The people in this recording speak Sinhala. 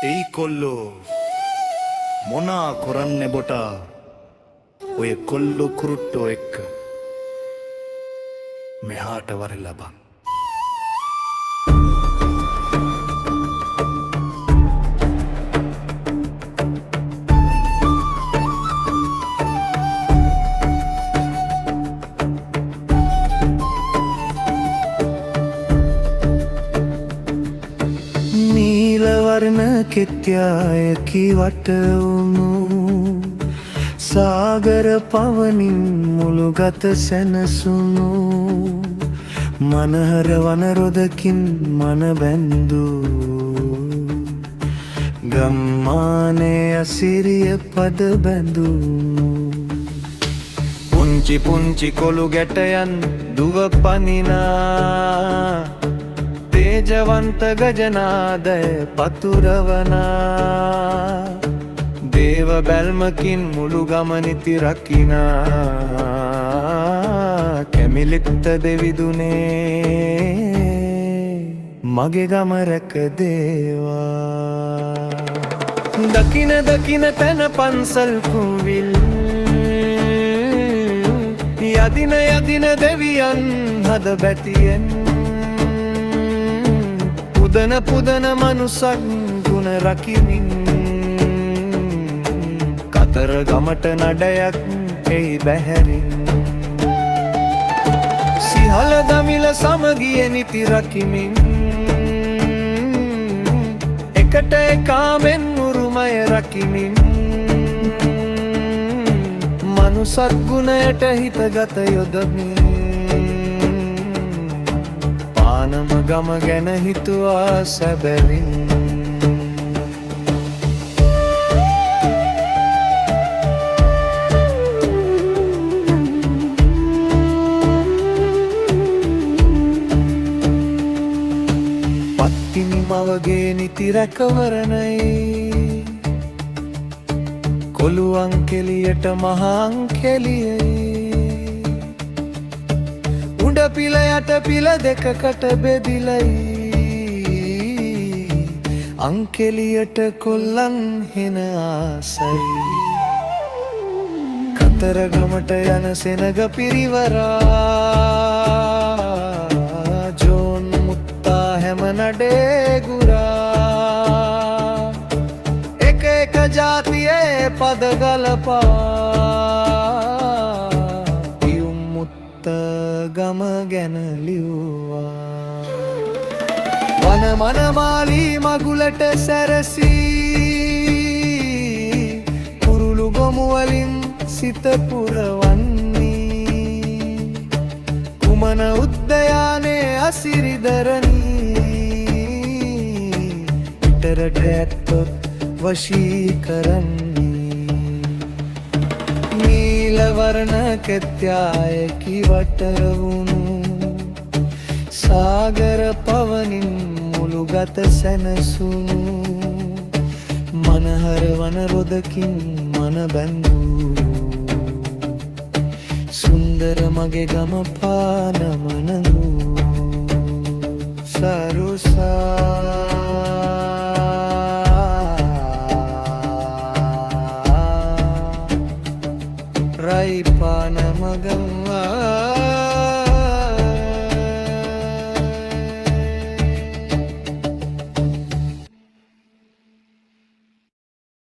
එයි කොල්ලෝ මොනා කොරන්නේ බොටා ඔය කොල්ලෝ කුරුට්ටෝ එක්ක මෙහාට වරලා බං. වර්ණ කෙත්යායකි වටවුණු සාගර පවනින් මුළුගත සැනසුණු මනහර වනරොදකින් මන බැන්දු ගම්මානේ අසිරිය පද බැඳුණු පුංචි පුංචි කොළු ගැටයන් දුව පනිනා තේජවන්ත ගජනාදය පතුරවනා දේව බැල්මකින් මුළු ගමනිති රකිනා කැමිලිත්ත දෙවිදුනේ මගේ ගම රැක දේවා. දකින දකින තැන පන්සල් කුවිල් යදින යදින දෙවියන් හද බැතියෙන් පුදන පුදන මනුසක් ගුණ රකිමින් කතර ගමට නඩයක් එයි බැහැරින් සිහල දමිල සමගිය නිති රකිමින් එකට එකාමෙන් උරුමය රකිමින් මනුසත් ගුණයට හිතගත යොදමින් පානම ගම ගැන හිතුවා සැබැවින්. පත්තිනි මවගේ නිති රැකවරණයි කොළුවන් කෙලියට මහාං කෙලියයි උඩ පිල යට පිල දෙකකට බෙදිලයි අංකෙලියට කොල්ලන් හෙන ආසයි කතරගමට යන සෙනග පිරිවරා ජෝන් මුත්තා හැම නඩේ ගුරා එක එක ජාතියේ පද ගලපා ගම ගැන ලිව්වා වන මනමාලී මගුලට සැරසී කුරුළු ගොමුවලින් සිත පුරවන්නේ කුමන උද්දයානේ අසිරිදරණී පිටරට ඇත්තොත් වශී කරන්නේ වර්ණ කෙත්යායකි වටවුණු සාගර පවනින් මුළුගත සැනසුණු මනහර වනරොදකින් මන බැඳු සුන්දර මගේ ගම පානමනඳු සරුසා